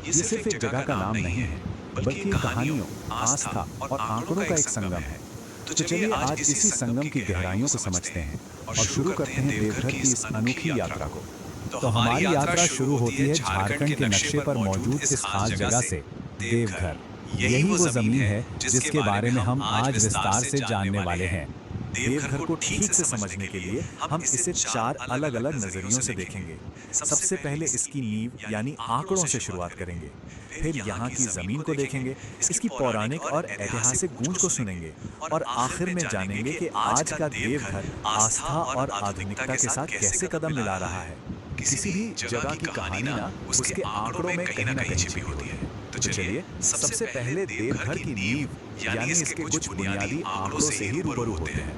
ये सिर्फ एक जगह का नाम नहीं है, बल्कि कहानियों, आस्था और आंकड़ों का एक संगम है। तो चलिए आज इसी संगम की गहराइयों को समझते हैं और शुरू करते हैं देवघर की इस अनोखी यात्रा को। तो हमारी यात्रा शुरू होती है झारखंड के नक्शे पर मौजूद इस खास जगह से, देवघर। यही वो जमीन है जिसके बारे में हम आज विस्तार से जानने वाले हैं। देवघर को ठीक से समझने के लिए हम इसे चार अलग-अलग नजरियों से देखेंगे। सबसे पहले इसकी नींव यानी आंकड़ों से शुरुआत करेंगे। फिर यहाँ की जमीन को देखेंगे, इसकी पौराणिक और ऐतिहासिक गूंज को सुनेंगे और आखिर में जानेंगे कि आज का देवघर आस्था और आधुनिकता के साथ कैसे कदम मिला रहा है। किसी भी जगह की कहानी ना उसके आंकड़ों में कहीं ना कहीं छिपी होती है। तो चलिए सबसे पहले देवघर की नींव यानी इसके कुछ बुनियादी आंकड़ों से ही रूबरू होते हैं।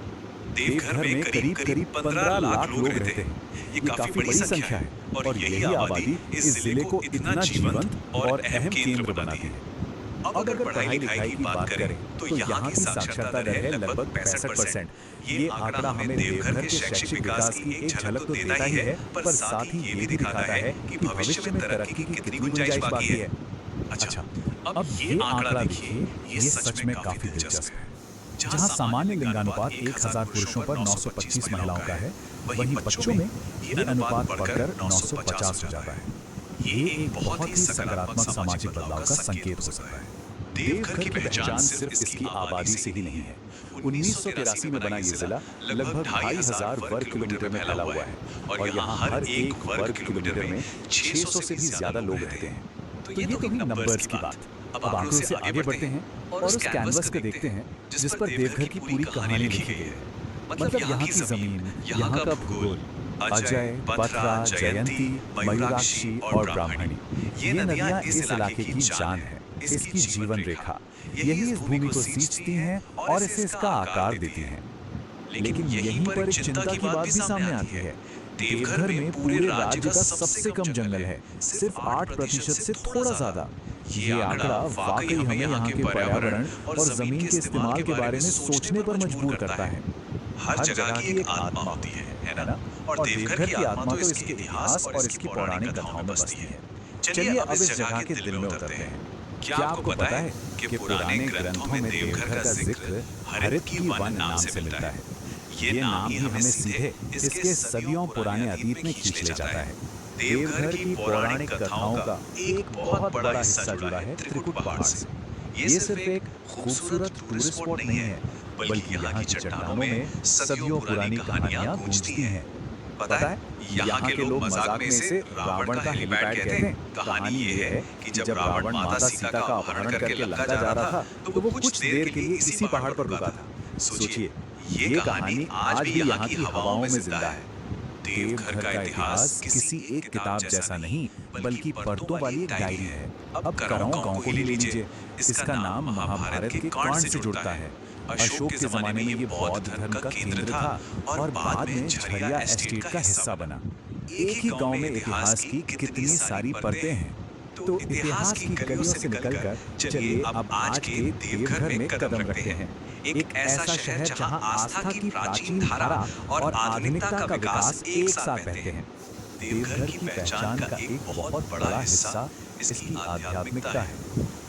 देवघर में करीब करीब 15 लाख लोग रहते हैं। ये काफी बड़ी संख्या है और यही आबादी इस जिले को इतना जीवंत और अहम केंद्र बनाती है। अब अगर पढ़ाई लिखाई की बात करें तो यहाँ की साक्षरता दर है लगभग 65%। ये आंकड़ा हमें देवघर के शैक्षिक विकास की एक झलक तो देता ही है, पर साथ ही ये भी दिखाता है कि भविष्य में तरक्की की कितनी गुंजाइश बाकी है। अच्छा, अब ये आंकड़ा देखिए, ये सच में काफी दिलचस्प है। जहां सामान्य लिंगानुपात 1000 पुरुषों पर 925 महिलाओं का है, वहीं बच्चों में ये अनुपात बढ़कर 950 हो जाता है। ये एक बहुत ही सकारात्मक सामाजिक बदलाव का संकेत हो सकता है। देवघर की पहचान सिर्फ इसकी आबादी से ही नहीं है। 1983 में बना ये जिला लगभग 2500 वर्ग किलोमीटर में फैला हुआ है और यहाँ हर एक वर्ग किलोमीटर में 600 से भी ज्यादा लोग रहते हैं। तो ये तो हुई नंबर्स की बात। अब आंकड़ों से आगे बढ़ते हैं और उस कैनवस को देखते हैं जिस पर देवघर की पूरी कहानी लिखी गई है। मतलब यहाँ की जमीन, यहाँ का भूगोल, अजय, बथरा, जयंती, मयूराक्षी और ब्राह्मणी, ये नदियाँ इस इलाके की जान है, इसकी जीवन रेखा। यही इस भूमि को सींचती हैं और इसे इसका आकार देती हैं। लेकिन यहीं पर एक चिंता की बात भी सामने आती है। देवघर में पूरे राज्य का सबसे कम जंगल है, सिर्फ 8% से थोड़ा ज्यादा। ये आंकड़ा वाकई हमें यहाँ के पर्यावरण और जमीन के इस्तेमाल के बारे में सोचने पर मजबूर करता है। हर जगह की एक आत्मा होती है ना? और देवघर की आत्मा तो इसके इतिहास और इसकी पौराणिक कथाओं में बसती है। चलिए अब इस जगह के दिल में उतरते हैं। क्या आपको पता है कि पुराने ग्रंथों में देवघर का जिक्र हरित की वन नाम से मिलता है? ये नाम ही हमें सीधे इसके सदियों पुराने अतीत में खींच ले जाता है। देवघर की पौराणिक कथाओं का एक बहुत बड़ा हिस्सा जुड़ा है त्रिकुट पहाड़ से। ये सिर्फ एक खूबसूरत टूरिस्ट स्पॉट नहीं है, बल्कि यहाँ की चट्टानों में सदियों पुरानी कहानियां गूंजती हैं। पता है, यहाँ के लोग मजाक में इसे रावण का हेलीपैड कहते हैं। कहानी ये है कि जब रावण माता सीता का अपहरण करके लंका जा रहा था, तो वो कुछ देर के लिए इसी पहाड़ पर रुका था। सोचिए, ये कहानी आज भी यहाँ की हवाओं में जिंदा है। देवघर का इतिहास किसी एक किताब जैसा नहीं, बल्कि परतों वाली एक डायरी है। अब कराओं गांव को ही ले लीजिए, इसका नाम महाभारत के कर्ण से जुड़ता है। अशोक के जमाने में ये बौद्ध धर्म का केंद्र था और बाद में झरिया एस्टेट का हिस्सा बना। एक ही गांव में इतिहास की कितनी सारी परतें हैं। तो इतिहास की गलियों से निकलकर चलिए अब आज के देवघर में कदम रखते हैं। एक ऐसा शहर जहां आस्था की प्राचीन धारा और आधुनिकता का विकास एक साथ बहते हैं। देवघर की पहचान का एक बहुत बड़ा हिस्सा इसकी आध्यात्मिकता है।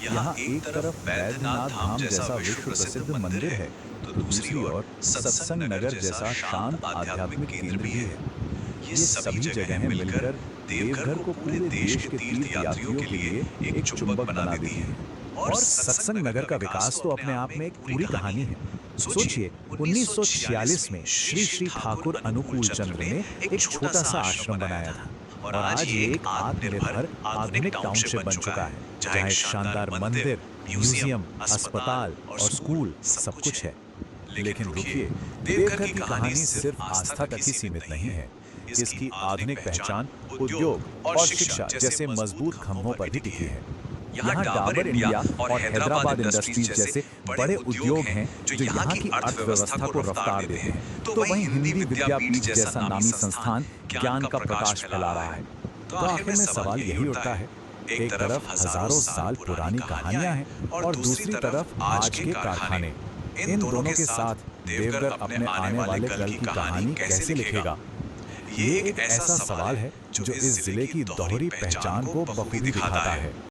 यहाँ एक तरफ वैद्यनाथ धाम जैसा विश्व प्रसिद्ध मंदिर है, तो दूसरी ओर सत्संग नगर जैसा शांत आध्यात्मिक केंद्र भी है। ये सभी जगहें मिलकर देवघर को पूरे देश के तीर्थ यात्रियों के लिए एक चुंबक बना देती हैं। और सत्संग नगर का विकास तो अपने आप में एक पूरी कहानी है। सोचिए, 1946 में श्री श्री ठाकुर अनुकूल चंद्र ने एक छोटा सा आश्रम बनाया था और आज ये एक आत्मनिर्भर आधुनिक टाउनशिप बन चुका है, जहाँ एक शानदार मंदिर, म्यूजियम, अस्पताल और स्कूल सब कुछ है। लेकिन रुकिए, देवघर की कहानी सिर्फ आस्था तक ही सीमित नहीं है। इसकी आधुनिक पहचान उद्योग और शिक्षा जैसे मजबूत खंभों पर भी टिकी है। यहाँ डाबर इंडिया और हैदराबाद इंडस्ट्रीज जैसे बड़े उद्योग हैं जो यहाँ की अर्थव्यवस्था को रफ्तार देते हैं। तो वहीं हिंदी विद्यापीठ जैसा नामी संस्थान ज्ञान का प्रकाश फैला रहा है। तो आखिर में सवाल यही उठता है, एक तरफ हजारों साल पुरानी कहानियां हैं और दूसरी तरफ आज के कारखाने। इन दोनों के साथ देवघर अपने आने वाले कल की कहानी कैसे लिखेगा? ये एक ऐसा सवाल है जो इस जिले की दोहरी पहचान को बखूबी दिखाता है।